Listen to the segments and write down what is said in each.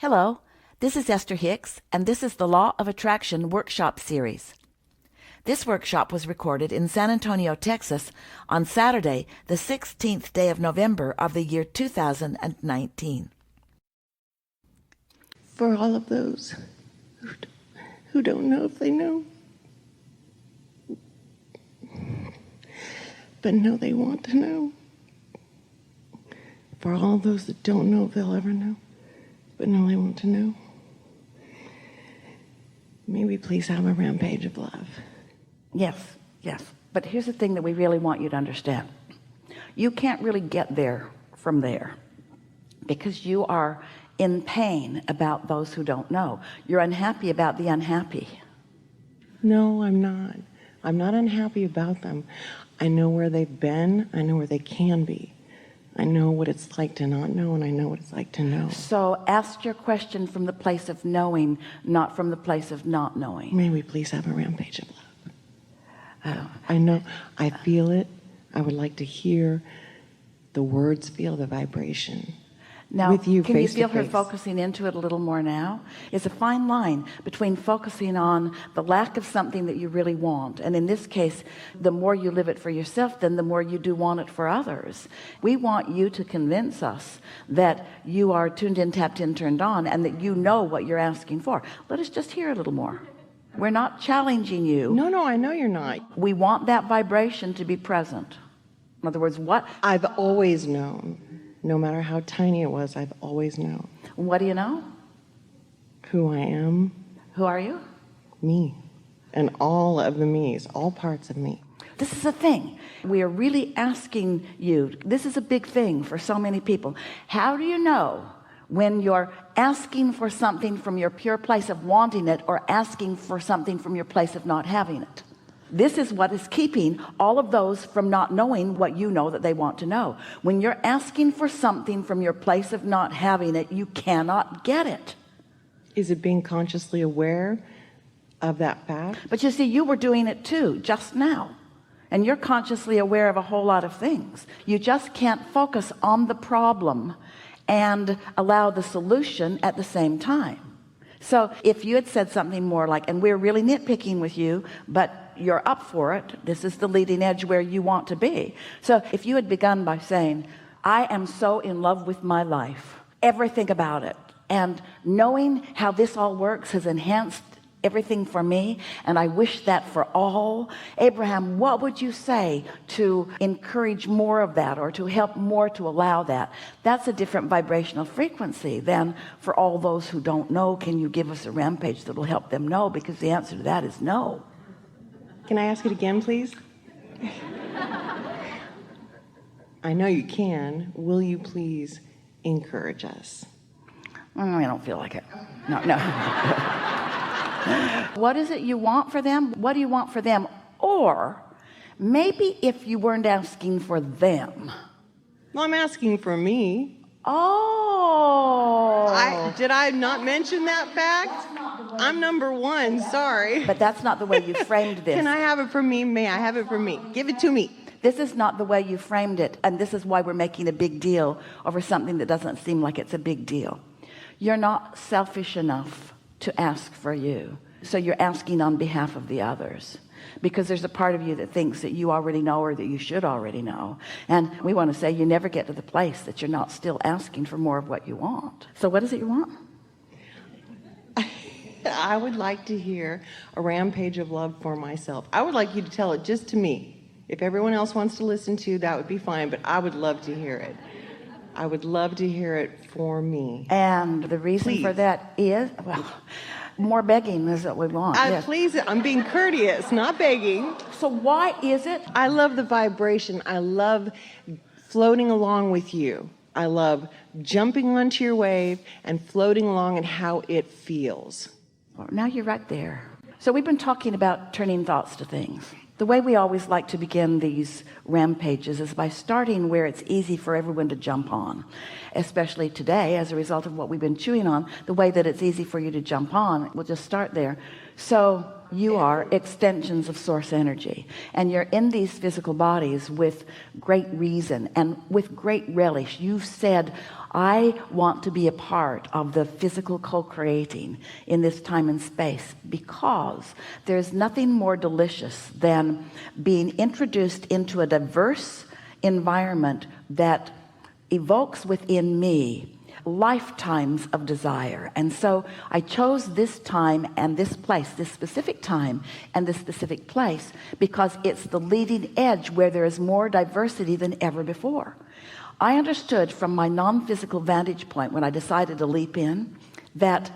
Hello, this is Esther Hicks, and this is the Law of Attraction Workshop Series. This workshop was recorded in San Antonio, Texas, on Saturday, the 16th day of November of the year 2019. For all of those who don't know if they know, but know they want to know. For all those that don't know if they'll ever know, but know they want to know. May we please have a rampage of love. Yes. But here's the thing that we really want you to understand. You can't really get there from there because you are in pain about those who don't know. You're unhappy about the unhappy. No, I'm not. I'm not unhappy about them. I know where they've been. I know where they can be. I know what it's like to not know, and I know what it's like to know. So ask your question from the place of knowing, not from the place of not knowing. May we please have a rampage of love. I know, I feel it. I would like to hear the words, feel the vibration. Now, with you, can you face feel to her face. focusing into it a little more now? It's a fine line between focusing on the lack of something that you really want. And in this case, the more you live it for yourself, then the more you do want it for others. We want you to convince us that you are tuned in, tapped in, turned on, and that you know what you're asking for. Let us just hear a little more. We're not challenging you. No, I know you're not. We want that vibration to be present. In other words, what? I've always known. No matter how tiny it was, I've always known. What do you know? Who I am. Who are you? Me. And all of the me's, all parts of me. This is a thing. We are really asking you, this is a big thing for so many people. How do you know when you're asking for something from your pure place of wanting it or asking for something from your place of not having it? This is what is keeping all of those from not knowing what you know that they want to know. When you're asking for something from your place of not having it, you cannot get it. Is it being consciously aware of that fact? But you see, you were doing it too just now. And you're consciously aware of a whole lot of things. You just can't focus on the problem and allow the solution at the same time. So if you had said something more like, and we're really nitpicking with you, but you're up for it, this is the leading edge where you want to be. So if you had begun by saying, I am so in love with my life, everything about it, and knowing how this all works has enhanced everything for me, and I wish that for all. Abraham, what would you say to encourage more of that, or to help more to allow that? That's a different vibrational frequency than for all those who don't know. Can you give us a rampage that will help them know? Because the answer to that is no. Can I ask it again, please? I know you can. Will you please encourage us? I don't feel like it. No. What is it you want for them? What do you want for them? Or maybe if you weren't asking for them. Well, I'm asking for me. Oh. Did I not mention that fact? I'm number one, sorry. But that's not the way you framed this. Can I have it for me? May I have it for me? Give it to me. This is not the way you framed it. And this is why we're making a big deal over something that doesn't seem like it's a big deal. You're not selfish enough to ask for you. So you're asking on behalf of the others. Because there's a part of you that thinks that you already know, or that you should already know. And we want to say you never get to the place that you're not still asking for more of what you want. So what is it you want? I would like to hear a rampage of love for myself. I would like you to tell it just to me. If everyone else wants to listen to, that would be fine, but I would love to hear it. I would love to hear it for me. And the reason for that is, well, more begging is what we want. Yes. Please, I'm being courteous, not begging. So why is it? I love the vibration. I love floating along with you. I love jumping onto your wave and floating along and how it feels. Well, now you're right there. So we've been talking about turning thoughts to things. The way we always like to begin these rampages is by starting where it's easy for everyone to jump on, especially today as a result of what we've been chewing on. The way that it's easy for you to jump on, we'll just start there. So you are extensions of source energy, and you're in these physical bodies with great reason and with great relish. You've said, I want to be a part of the physical co-creating in this time and space, because there's nothing more delicious than being introduced into a diverse environment that evokes within me lifetimes of desire. And so I chose this time and this place, this specific time and this specific place, because it's the leading edge where there is more diversity than ever before. I understood from my non-physical vantage point, when I decided to leap in, that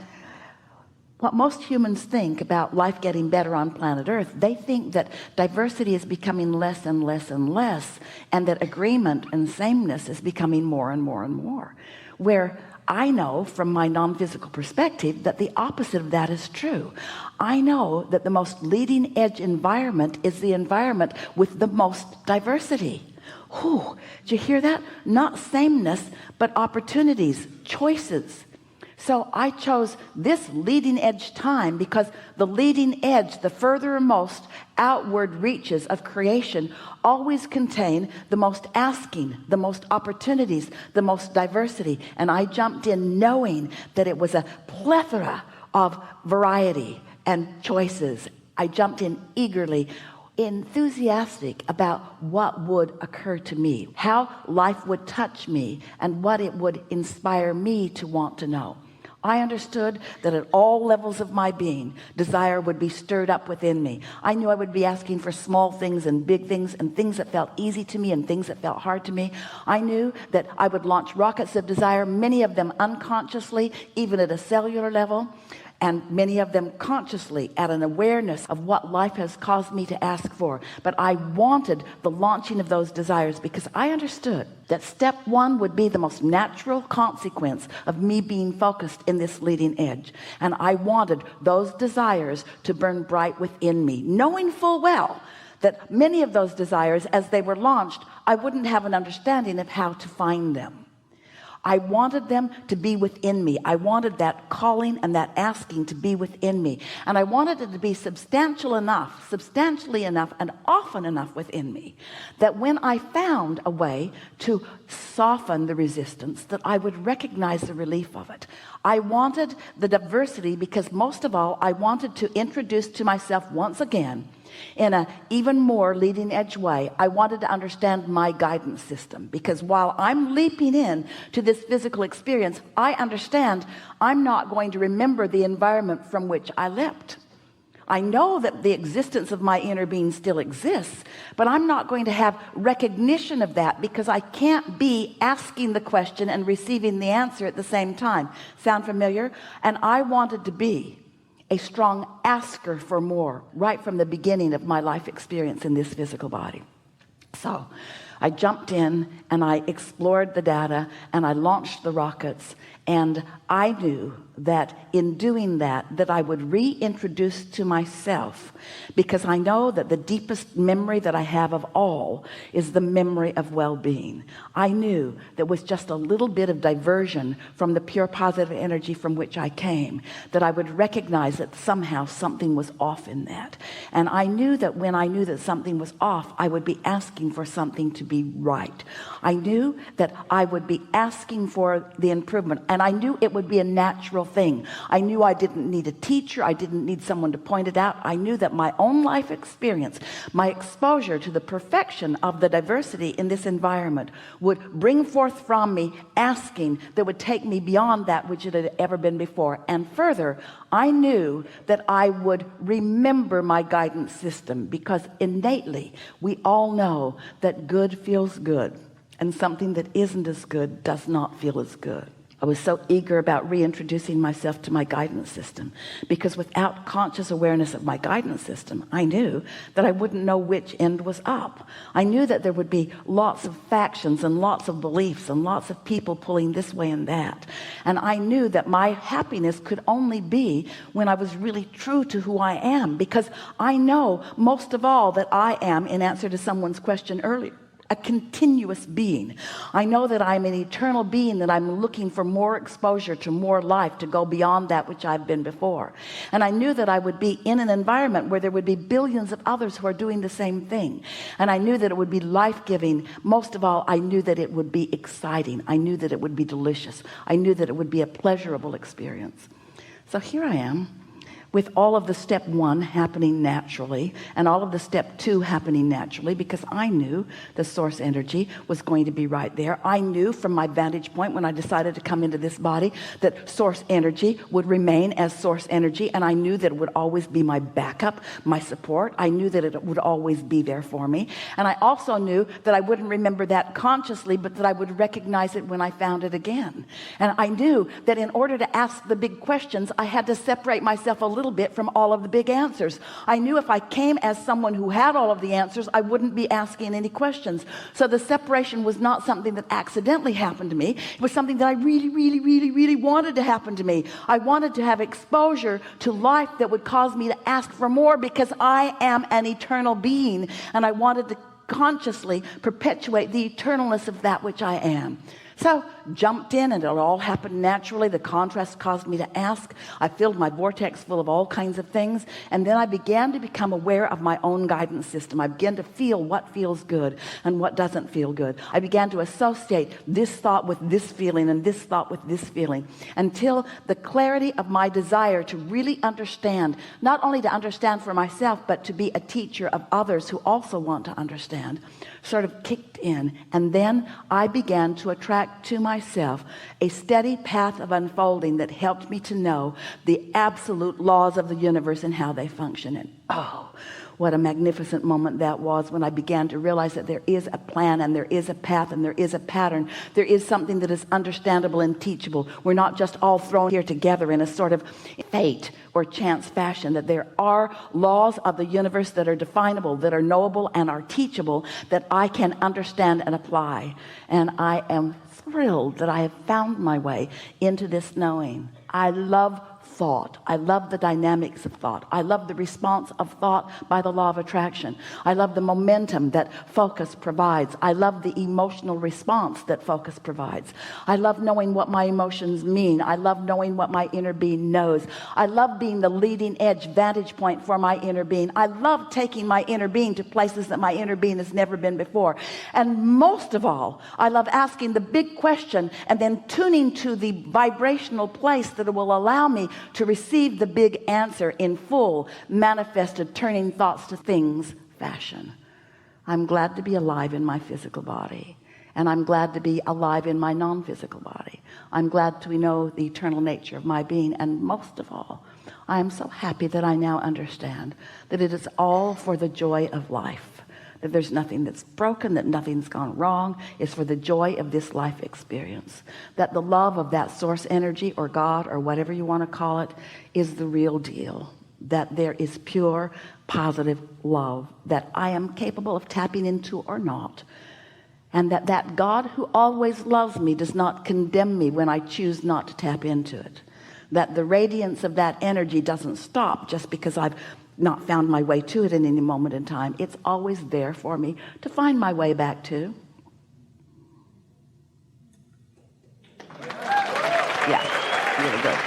what most humans think about life getting better on planet Earth, they think that diversity is becoming less and less and less, and that agreement and sameness is becoming more and more and more. Where I know from my non-physical perspective that the opposite of that is true. I know that the most leading edge environment is the environment with the most diversity. Whew, did you hear that? Not sameness, but opportunities, choices. So I chose this leading edge time because the leading edge, the furthermost outward reaches of creation, always contain the most asking, the most opportunities, the most diversity. And I jumped in knowing that it was a plethora of variety and choices. I jumped in eagerly, enthusiastic about what would occur to me, how life would touch me, and what it would inspire me to want to know. I understood that at all levels of my being, desire would be stirred up within me. I knew I would be asking for small things and big things, and things that felt easy to me and things that felt hard to me. I knew that I would launch rockets of desire, many of them unconsciously, even at a cellular level, and many of them consciously, at an awareness of what life has caused me to ask for. But I wanted the launching of those desires because I understood that step one would be the most natural consequence of me being focused in this leading edge. And I wanted those desires to burn bright within me, knowing full well that many of those desires, as they were launched, I wouldn't have an understanding of how to find them. I wanted them to be within me. I wanted that calling and that asking to be within me. And I wanted it to be substantially enough and often enough within me that when I found a way to soften the resistance, that I would recognize the relief of it. I wanted the diversity because most of all, I wanted to introduce to myself once again, in an even more leading edge way, I wanted to understand my guidance system, because while I'm leaping in to this physical experience, I understand I'm not going to remember the environment from which I leapt. I know that the existence of my inner being still exists, but I'm not going to have recognition of that because I can't be asking the question and receiving the answer at the same time. Sound familiar? And I wanted to be a strong asker for more right from the beginning of my life experience in this physical body. So I jumped in and I explored the data and I launched the rockets, and I knew that in doing that I would reintroduce to myself, because I know that the deepest memory that I have of all is the memory of well-being. I knew that with just a little bit of diversion from the pure positive energy from which I came, that I would recognize that somehow something was off in that. And I knew that when I knew that something was off, I would be asking for something to be right. I knew that I would be asking for the improvement, and I knew it would be a natural thing. I knew I didn't need a teacher. I didn't need someone to point it out. I knew that my own life experience, my exposure to the perfection of the diversity in this environment, would bring forth from me asking that would take me beyond that which it had ever been before. And further, I knew that I would remember my guidance system, because innately we all know that good feels good, and something that isn't as good does not feel as good. I was so eager about reintroducing myself to my guidance system, because without conscious awareness of my guidance system, I knew that I wouldn't know which end was up. I knew that there would be lots of factions and lots of beliefs and lots of people pulling this way and that. And I knew that my happiness could only be when I was really true to who I am, because I know most of all that I am, in answer to someone's question a continuous being. I know that I'm an eternal being, that I'm looking for more exposure to more life, to go beyond that which I've been before. And I knew that I would be in an environment where there would be billions of others who are doing the same thing. And I knew that it would be life-giving. Most of all, I knew that it would be exciting. I knew that it would be delicious. I knew that it would be a pleasurable experience. So here I am, with all of the step 1 happening naturally and all of the step 2 happening naturally, because I knew the source energy was going to be right there. I knew from my vantage point when I decided to come into this body that source energy would remain as source energy, and I knew that it would always be my backup, my support. I knew that it would always be there for me, and I also knew that I wouldn't remember that consciously, but that I would recognize it when I found it again. And I knew that in order to ask the big questions, I had to separate myself a little bit from all of the big answers. I knew if I came as someone who had all of the answers, I wouldn't be asking any questions. So the separation was not something that accidentally happened to me. It was something that I really wanted to happen to me. I wanted to have exposure to life that would cause me to ask for more, because I am an eternal being, and I wanted to consciously perpetuate the eternalness of that which I am. So jumped in, and it all happened naturally. The contrast caused me to ask. I filled my vortex full of all kinds of things, and then I began to become aware of my own guidance system. I began to feel what feels good and what doesn't feel good. I began to associate this thought with this feeling and this thought with this feeling, until the clarity of my desire to really understand, not only to understand for myself, but to be a teacher of others who also want to understand, sort of kicked in. And then I began to attract to myself a steady path of unfolding that helped me to know the absolute laws of the universe and how they function. And oh, what a magnificent moment that was, when I began to realize that there is a plan, and there is a path, and there is a pattern. There is something that is understandable and teachable. We're not just all thrown here together in a sort of fate or chance fashion, that there are laws of the universe that are definable, that are knowable, and are teachable, that I can understand and apply. And I am thrilled that I have found my way into this knowing. I love thought. I love the dynamics of thought. I love the response of thought by the law of attraction. I love the momentum that focus provides. I love the emotional response that focus provides. I love knowing what my emotions mean. I love knowing what my inner being knows. I love being the leading edge vantage point for my inner being. I love taking my inner being to places that my inner being has never been before. And most of all, I love asking the big question and then tuning to the vibrational place that will allow me to receive the big answer in full, manifested, turning thoughts to things fashion. I'm glad to be alive in my physical body, and I'm glad to be alive in my non-physical body. I'm glad to know the eternal nature of my being, and most of all, I am so happy that I now understand that it is all for the joy of life. That there's nothing that's broken, that nothing's gone wrong. It's for the joy of this life experience. That the love of that source energy, or God, or whatever you want to call it, is the real deal. That there is pure, positive love that I am capable of tapping into or not. And that God who always loves me does not condemn me when I choose not to tap into it. That the radiance of that energy doesn't stop just because I've not found my way to it in any moment in time. It's always there for me to find my way back to. Yeah, really good,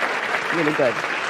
really good.